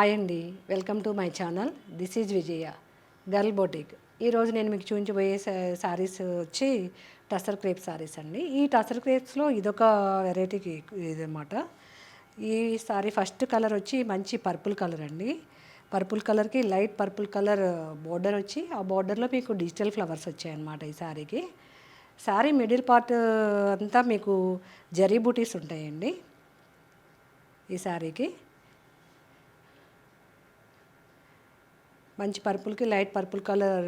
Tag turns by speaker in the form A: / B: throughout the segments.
A: Hi అండి, welcome to my channel. This is Vijaya, girl boutique. ఈరోజు నేను మీకు చూపించబోయే శారీస్ వచ్చి టసర్ క్రేప్ శారీస్ అండి. ఈ టసర్ క్రేప్స్లో ఇదొక వెరైటీకి ఇదన్నమాట. ఈ శారీ ఫస్ట్ కలర్ వచ్చి మంచి పర్పుల్ కలర్ అండి. పర్పుల్ కలర్కి లైట్ పర్పుల్ కలర్ బోర్డర్ వచ్చి, ఆ బోర్డర్లో మీకు డిజిటల్ ఫ్లవర్స్ వచ్చాయన్నమాట ఈ శారీకి. శారీ మిడిల్ పార్ట్ అంతా మీకు జరీ బూటీస్ ఉంటాయండి ఈ శారీకి. మంచి పర్పుల్కి లైట్ పర్పుల్ కలర్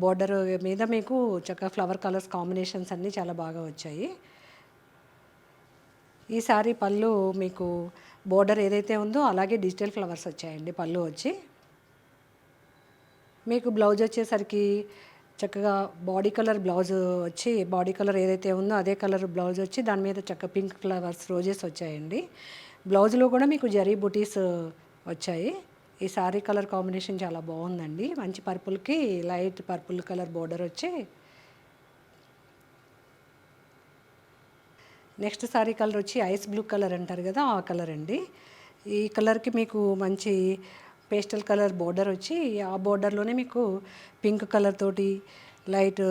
A: బోర్డర్ మీద మీకు చక్కగా ఫ్లవర్ కలర్స్ కాంబినేషన్స్ అన్నీ చాలా బాగా వచ్చాయి. ఈ సారీ పళ్ళు మీకు బోర్డర్ ఏదైతే ఉందో అలాగే డిజిటల్ ఫ్లవర్స్ వచ్చాయండి పళ్ళు వచ్చి. మీకు బ్లౌజ్ వచ్చేసరికి చక్కగా బాడీ కలర్ బ్లౌజ్ వచ్చి, బాడీ కలర్ ఏదైతే ఉందో అదే కలర్ బ్లౌజ్ వచ్చి దాని మీద చక్కగా పింక్ ఫ్లవర్స్ రోజెస్ వచ్చాయండి. బ్లౌజ్లో కూడా మీకు జరీ బుటీస్ వచ్చాయి. ఈ సారీ కలర్ కాంబినేషన్ చాలా బాగుందండి. మంచి పర్పుల్కి లైట్ పర్పుల్ కలర్ బోర్డర్ వచ్చి, నెక్స్ట్ సారీ కలర్ వచ్చి ఐస్ బ్లూ కలర్ అంటారు కదా, ఆ కలర్ అండి. ఈ కలర్కి మీకు మంచి పేస్టల్ కలర్ బోర్డర్ వచ్చి, ఆ బోర్డర్లోనే మీకు పింక్ కలర్ తోటి లైట్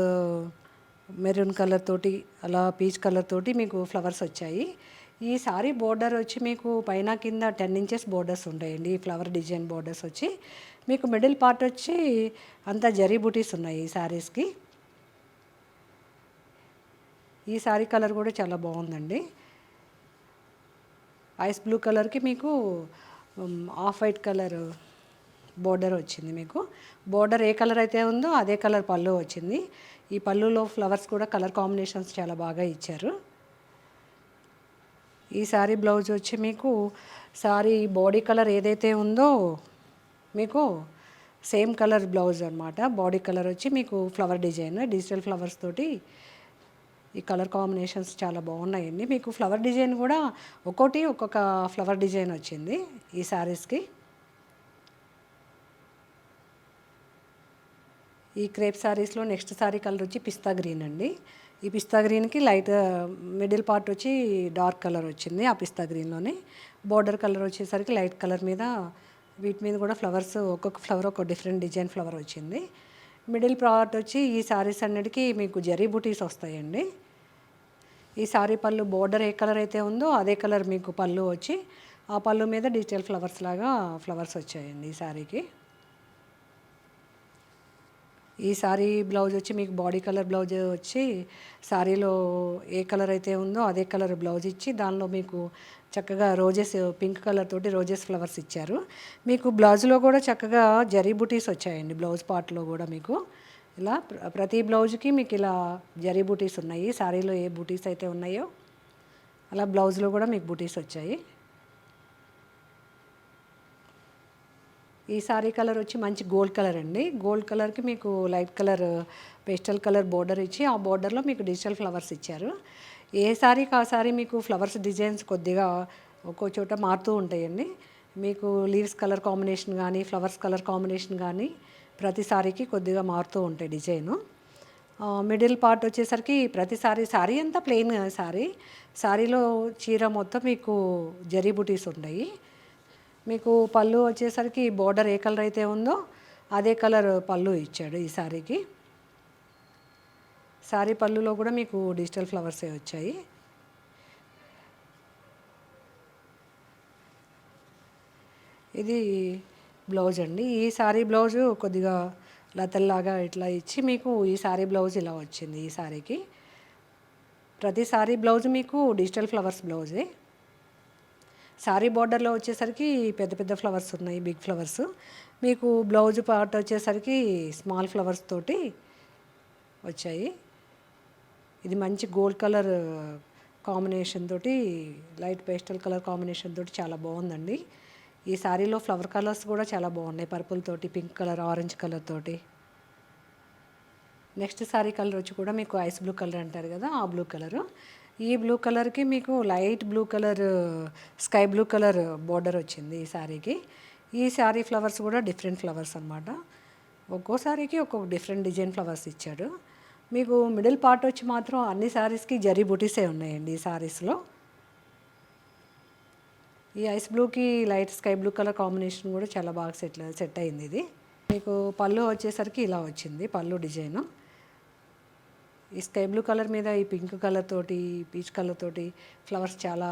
A: మెరూన్ కలర్ తోటి అలా పీచ్ కలర్ తోటి మీకు ఫ్లవర్స్ వచ్చాయి. ఈ సారీ బోర్డర్ వచ్చి మీకు పైన కింద 10 ఇంచెస్ బోర్డర్స్ ఉంటాయండి. ఈ ఫ్లవర్ డిజైన్ బోర్డర్స్ వచ్చి మీకు మిడిల్ పార్ట్ వచ్చి అంతా జరీ బూటీస్ ఉన్నాయి ఈ శారీస్కి. ఈ సారీ కలర్ కూడా చాలా బాగుందండి. ఐస్ బ్లూ కలర్కి మీకు ఆఫ్ వైట్ కలర్ బోర్డర్ వచ్చింది. మీకు బోర్డర్ ఏ కలర్ అయితే ఉందో అదే కలర్ పళ్ళు వచ్చింది. ఈ పళ్ళులో ఫ్లవర్స్ కూడా కలర్ కాంబినేషన్స్ చాలా బాగా ఇచ్చారు. ఈ సారీ బ్లౌజ్ వచ్చి మీకు సారీ బాడీ కలర్ ఏదైతే ఉందో మీకు సేమ్ కలర్ బ్లౌజ్ అనమాట. బాడీ కలర్ వచ్చి మీకు ఫ్లవర్ డిజైన్ డిజిటల్ ఫ్లవర్స్ తోటి ఈ కలర్ కాంబినేషన్స్ చాలా బాగున్నాయండి. మీకు ఫ్లవర్ డిజైన్ కూడా ఒక్కొక్క ఫ్లవర్ డిజైన్ వచ్చింది ఈ శారీస్కి. ఈ క్రేప్ శారీస్లో నెక్స్ట్ శారీ కలర్ వచ్చి పిస్తా గ్రీన్ అండి. ఈ పిస్తా గ్రీన్కి లైట్ మిడిల్ పార్ట్ వచ్చి డార్క్ కలర్ వచ్చింది. ఆ పిస్తా గ్రీన్లోనే బోర్డర్ కలర్ వచ్చేసరికి లైట్ కలర్ మీద, వీటి మీద కూడా ఫ్లవర్స్ ఒక్కొక్క ఫ్లవర్ ఒక డిఫరెంట్ డిజైన్ ఫ్లవర్ వచ్చింది. మిడిల్ పార్ట్ వచ్చి ఈ శారీస్ అన్నిటికీ మీకు జరీ బూటీస్ వస్తాయండి. ఈ శారీ పళ్ళు బోర్డర్ ఏ కలర్ అయితే ఉందో అదే కలర్ మీకు పళ్ళు వచ్చి, ఆ పళ్ళు మీద డిజిటల్ ఫ్లవర్స్ లాగా ఫ్లవర్స్ వచ్చాయండి ఈ శారీకి. ఈ సారీ బ్లౌజ్ వచ్చి మీకు బాడీ కలర్ బ్లౌజ్ వచ్చి, సారీలో ఏ కలర్ అయితే ఉందో అదే కలర్ బ్లౌజ్ ఇచ్చి దానిలో మీకు చక్కగా రోజెస్ పింక్ కలర్ తోటి రోజెస్ ఫ్లవర్స్ ఇచ్చారు. మీకు బ్లౌజ్లో కూడా చక్కగా జరీ బూటీస్ వచ్చాయండి. బ్లౌజ్ పార్ట్లో కూడా మీకు ఇలా ప్రతి బ్లౌజ్కి మీకు ఇలా జరీ బూటీస్ ఉన్నాయి. సారీలో ఏ బూటీస్ అయితే ఉన్నాయో అలా బ్లౌజ్లో కూడా మీకు బూటీస్ వచ్చాయి. ఈ సారీ కలర్ వచ్చి మంచి గోల్డ్ కలర్ అండి. గోల్డ్ కలర్కి మీకు light colour pastel colour border ఇచ్చి, ఆ బోర్డర్లో మీకు డిజిటల్ ఫ్లవర్స్ ఇచ్చారు. ఏ సారీకి ఆ సారీ మీకు ఫ్లవర్స్ డిజైన్స్ కొద్దిగా ఒక్కో చోట మారుతూ ఉంటాయండి. మీకు లీవ్స్ కలర్ కాంబినేషన్ కానీ ఫ్లవర్స్ కలర్ కాంబినేషన్ కానీ ప్రతి సారీకి కొద్దిగా మారుతూ ఉంటాయి డిజైను. మిడిల్ పార్ట్ వచ్చేసరికి ప్రతి సారీ అంతా ప్లెయిన్ సారీలో చీర మొత్తం మీకు జరీ బూటీస్ ఉంటాయి. మీకు పళ్ళు వచ్చేసరికి బోర్డర్ ఏ కలర్ అయితే ఉందో అదే కలర్ పళ్ళు ఇచ్చాడు ఈ సారీకి. సారీ పళ్ళులో కూడా మీకు డిజిటల్ ఫ్లవర్సే వచ్చాయి. ఇది బ్లౌజ్ అండి. ఈ సారీ బ్లౌజు కొద్దిగా లతల్లాగా ఇట్లా ఇచ్చి మీకు ఈ సారీ బ్లౌజ్ ఇలా వచ్చింది ఈ సారీకి. ప్రతి సారీ బ్లౌజ్ మీకు డిజిటల్ ఫ్లవర్స్ బ్లౌజే. సారీ బోర్డర్లో వచ్చేసరికి పెద్ద పెద్ద ఫ్లవర్స్ ఉన్నాయి, బిగ్ ఫ్లవర్స్. మీకు బ్లౌజ్ పార్ట్ వచ్చేసరికి స్మాల్ ఫ్లవర్స్ తోటి వచ్చాయి. ఇది మంచి గోల్డ్ కలర్ కాంబినేషన్ తోటి లైట్ పేస్టల్ కలర్ కాంబినేషన్ తోటి చాలా బాగుందండి. ఈ సారీలో ఫ్లవర్ కలర్స్ కూడా చాలా బాగున్నాయి. పర్పుల్ తోటి, పింక్ కలర్, ఆరెంజ్ కలర్ తోటి. నెక్స్ట్ సారీ కలర్ వచ్చి కూడా మీకు ఐస్ బ్లూ కలర్ అంటారు కదా, ఆ బ్లూ కలరు. ఈ బ్లూ కలర్కి మీకు light blue colour sky blue colour border వచ్చింది ఈ శారీకి. ఈ శారీ ఫ్లవర్స్ కూడా డిఫరెంట్ ఫ్లవర్స్ అనమాట. ఒక్కో శారీకి ఒక్కొక్క డిఫరెంట్ డిజైన్ ఫ్లవర్స్ ఇచ్చాడు. మీకు మిడిల్ పార్ట్ వచ్చి మాత్రం అన్ని శారీస్కి జరీ బూటీసే ఉన్నాయండి ఈ శారీస్లో. ఈ ఐస్ బ్లూకి light sky blue colour combination కూడా చాలా బాగా సెట్ అయింది ఇది. మీకు పళ్ళు వచ్చేసరికి ఇలా వచ్చింది పళ్ళు డిజైను. ఈ స్కై బ్లూ కలర్ మీద ఈ పింక్ కలర్ తోటి పీచ్ కలర్ తోటి ఫ్లవర్స్ చాలా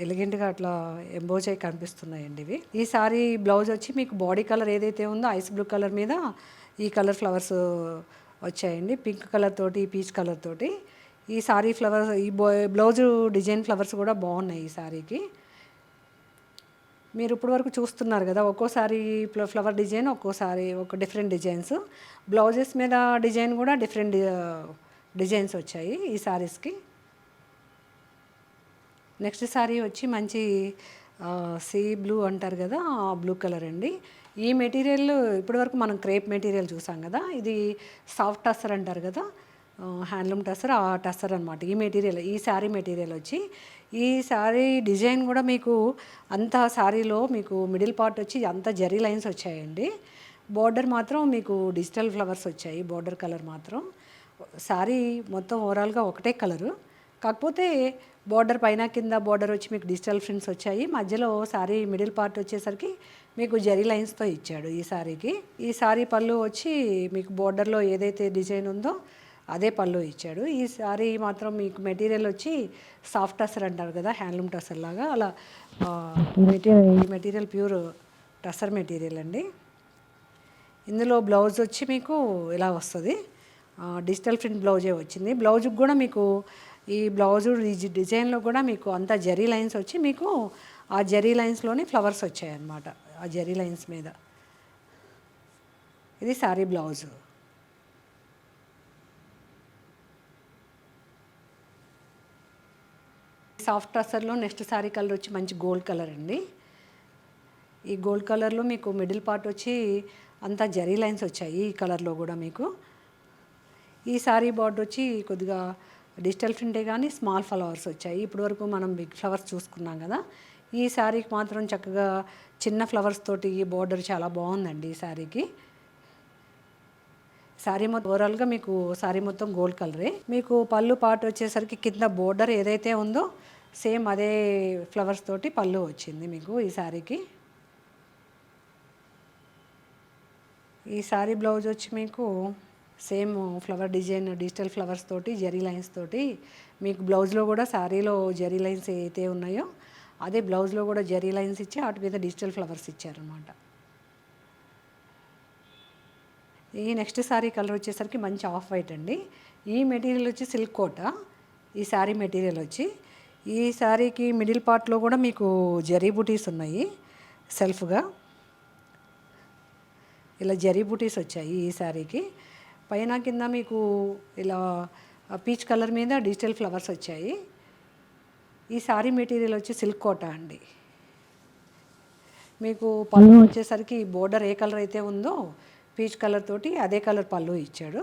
A: ఎలిగెంట్గా అట్లా ఎంబోజ్ అయి కనిపిస్తున్నాయండి ఇవి. ఈ సారీ బ్లౌజ్ వచ్చి మీకు బాడీ కలర్ ఏదైతే ఉందో ఐస్ బ్లూ కలర్ మీద ఈ కలర్ ఫ్లవర్స్ వచ్చాయండి, పింక్ కలర్ తోటి పీచ్ కలర్ తోటి. ఈ సారీ ఫ్లవర్స్ ఈ బ్లౌజు డిజైన్ ఫ్లవర్స్ కూడా బాగున్నాయి ఈ సారీకి. మీరు ఇప్పటి వరకు చూస్తున్నారు కదా, ఒక్కోసారి ఫ్లవర్ డిజైన్ ఒక్కోసారి ఒక డిఫరెంట్ డిజైన్స్, బ్లౌజెస్ మీద డిజైన్ కూడా డిఫరెంట్ డిజైన్స్ వచ్చాయి ఈ సారీస్కి. నెక్స్ట్ సారీ వచ్చి మంచి సీ బ్లూ అంటారు కదా, ఆ బ్లూ కలర్ అండి. ఈ మెటీరియల్ ఇప్పటివరకు మనం క్రేప్ మెటీరియల్ చూసాం కదా, ఇది సాఫ్ట్ టస్సర్ అంటారు కదా, హ్యాండ్లూమ్ టస్సర్, ఆ టస్సర్ అనమాట ఈ మెటీరియల్. ఈ శారీ మెటీరియల్ వచ్చి ఈ శారీ డిజైన్ కూడా మీకు అంత శారీలో మీకు మిడిల్ పార్ట్ వచ్చి అంత జరీ లైన్స్ వచ్చాయండి. బోర్డర్ మాత్రం మీకు డిజిటల్ ఫ్లవర్స్ వచ్చాయి, బోర్డర్ కలర్ మాత్రం. శారీ మొత్తం ఓవరాల్గా ఒకటే కలరు, కాకపోతే బోర్డర్ పైన కింద బోర్డర్ వచ్చి మీకు డిజిటల్ ప్రింట్స్ వచ్చాయి. మధ్యలో శారీ మిడిల్ పార్ట్ వచ్చేసరికి మీకు జరీ లైన్స్తో ఇచ్చాడు ఈ శారీకి. ఈ శారీ పళ్ళు వచ్చి మీకు బోర్డర్లో ఏదైతే డిజైన్ ఉందో అదే పళ్ళు ఇచ్చాడు. ఈ శారీ మాత్రం మీకు మెటీరియల్ వచ్చి సాఫ్ట్ టస్సర్ అంటారు కదా, హ్యాండ్లూమ్ టస్సర్ లాగా అలా ఈ మెటీరియల్ ప్యూర్ టస్సర్ మెటీరియల్ అండి. ఇందులో బ్లౌజ్ వచ్చి మీకు ఇలా వస్తుంది, డిజిటల్ ప్రింట్ బ్లౌజే వచ్చింది. బ్లౌజ్కి కూడా మీకు ఈ బ్లౌజు డిజైన్లో కూడా మీకు అంతా జరీ లైన్స్ వచ్చి మీకు ఆ జరీ లైన్స్లోనే ఫ్లవర్స్ వచ్చాయి అన్నమాట, ఆ జరీ లైన్స్ మీద. ఇది శారీ బ్లౌజు. సాఫ్ట్ టస్సర్లో నెక్స్ట్ శారీ కలర్ వచ్చి మంచి గోల్డ్ కలర్ అండి. ఈ గోల్డ్ కలర్లో మీకు మిడిల్ పార్ట్ వచ్చి అంతా జరీ లైన్స్ వచ్చాయి ఈ కలర్లో కూడా మీకు. ఈ శారీ బార్డర్ వచ్చి కొద్దిగా డిజిటల్ ప్రింటే కానీ స్మాల్ ఫ్లవర్స్ వచ్చాయి. ఇప్పటివరకు మనం బిగ్ ఫ్లవర్స్ చూసుకున్నాం కదా, ఈ శారీకి మాత్రం చక్కగా చిన్న ఫ్లవర్స్ తోటి ఈ బార్డర్ చాలా బాగుందండి ఈ శారీకి. శారీ మొత్తం ఓవరాల్గా మీకు శారీ మొత్తం గోల్డ్ కలరే. మీకు పళ్ళు పార్ట్ వచ్చేసరికి కింద బోర్డర్ ఏదైతే ఉందో సేమ్ అదే ఫ్లవర్స్ తోటి పళ్ళు వచ్చింది మీకు ఈ శారీకి. ఈ శారీ బ్లౌజ్ వచ్చి మీకు same flower design digital flowers తోటి జరీ లైన్స్ తోటి మీకు బ్లౌజ్లో కూడా శారీలో జరీ లైన్స్ ఏవైతే ఉన్నాయో అదే బ్లౌజ్లో కూడా జరీ లైన్స్ ఇచ్చి వాటి మీద డిజిటల్ ఫ్లవర్స్ ఇచ్చారనమాట. ఈ నెక్స్ట్ శారీ కలర్ వచ్చేసరికి మంచి ఆఫ్ వైట్ అండి. ఈ మెటీరియల్ వచ్చి సిల్క్ కోట ఈ శారీ మెటీరియల్ వచ్చి. ఈ శారీకి మిడిల్ పార్ట్లో కూడా మీకు జరీ బూటీస్ ఉన్నాయి సెల్ఫ్గా, ఇలా జరీ బూటీస్ వచ్చాయి ఈ శారీకి. పైన కింద మీకు ఇలా పీచ్ కలర్ మీద డిజిటల్ ఫ్లవర్స్ వచ్చాయి. ఈ శారీ మెటీరియల్ వచ్చి సిల్క్ కోట అండి. మీకు పళ్ళు వచ్చేసరికి బోర్డర్ ఏ కలర్ అయితే ఉందో పీచ్ కలర్ తోటి అదే కలర్ పళ్ళు ఇచ్చాడు.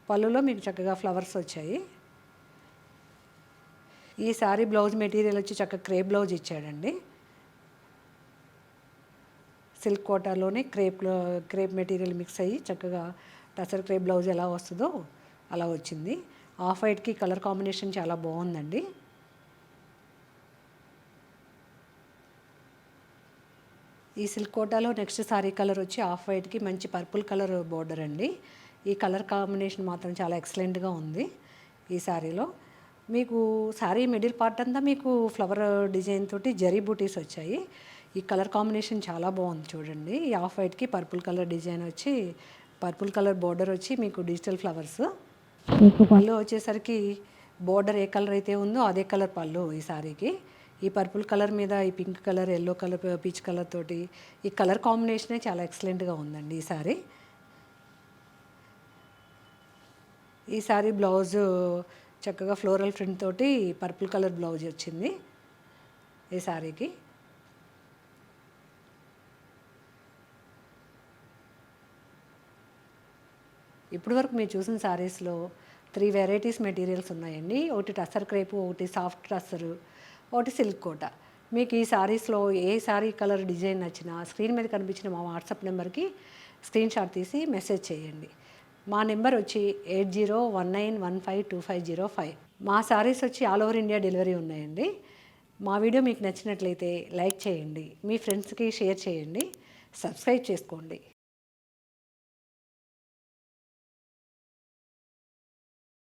A: పళ్ళులో మీకు చక్కగా ఫ్లవర్స్ వచ్చాయి. ఈ శారీ బ్లౌజ్ మెటీరియల్ వచ్చి చక్కగా క్రేప్ బ్లౌజ్ ఇచ్చాడండి. సిల్క్ కోటాలోనే క్రేప్ మెటీరియల్ మిక్స్ అయ్యి చక్కగా టసర్ క్రేప్ బ్లౌజ్ ఎలా వస్తుందో అలా వచ్చింది. ఆఫ్ వైట్కి కలర్ కాంబినేషన్ చాలా బాగుందండి. ఈ సిల్క్ కోటాలో నెక్స్ట్ సారీ కలర్ వచ్చి ఆఫ్ వైట్కి మంచి పర్పుల్ కలర్ బోర్డర్ అండి. ఈ కలర్ కాంబినేషన్ మాత్రం చాలా ఎక్సలెంట్గా ఉంది ఈ శారీలో. మీకు శారీ మిడిల్ పార్ట్ అంతా మీకు ఫ్లవర్ డిజైన్ తోటి జరీ బూటీస్ వచ్చాయి. ఈ కలర్ కాంబినేషన్ చాలా బాగుంది చూడండి. ఈ ఆఫ్ వైట్కి పర్పుల్ కలర్ డిజైన్ వచ్చి పర్పుల్ కలర్ బోర్డర్ వచ్చి మీకు డిజిటల్ ఫ్లవర్స్. మీకు పళ్ళు వచ్చేసరికి బోర్డర్ ఏ కలర్ అయితే ఉందో అదే కలర్ పళ్ళు ఈ శారీకి. ఈ పర్పుల్ కలర్ మీద ఈ pink colour, yellow colour, peach colour తోటి ఈ కలర్ కాంబినేషనే చాలా ఎక్సలెంట్గా ఉందండి ఈ శారీ. ఈ శారీ బ్లౌజ్ చక్కగా ఫ్లోరల్ ప్రింట్ తోటి పర్పుల్ కలర్ బ్లౌజ్ వచ్చింది ఈ శారీకి. ఇప్పటి వరకు మీరు చూసిన శారీస్లో 3 వెరైటీస్ మెటీరియల్స్ ఉన్నాయండి. ఒకటి టస్సర్ క్రేపు, ఒకటి సాఫ్ట్ టస్సరు, ఒకటి సిల్క్ కోట. మీకు ఈ శారీస్లో ఏ శారీ కలర్ డిజైన్ నచ్చినా స్క్రీన్ మీద కనిపించిన మా వాట్సాప్ నెంబర్కి స్క్రీన్ షాట్ తీసి మెసేజ్ చేయండి. మా నెంబర్ వచ్చి 8019152505. మా శారీస్ వచ్చి ఆల్ ఓవర్ ఇండియా డెలివరీ ఉన్నాయండి. మా వీడియో మీకు నచ్చినట్లయితే లైక్ చేయండి, మీ ఫ్రెండ్స్కి షేర్ చేయండి, సబ్స్క్రైబ్ చేసుకోండి.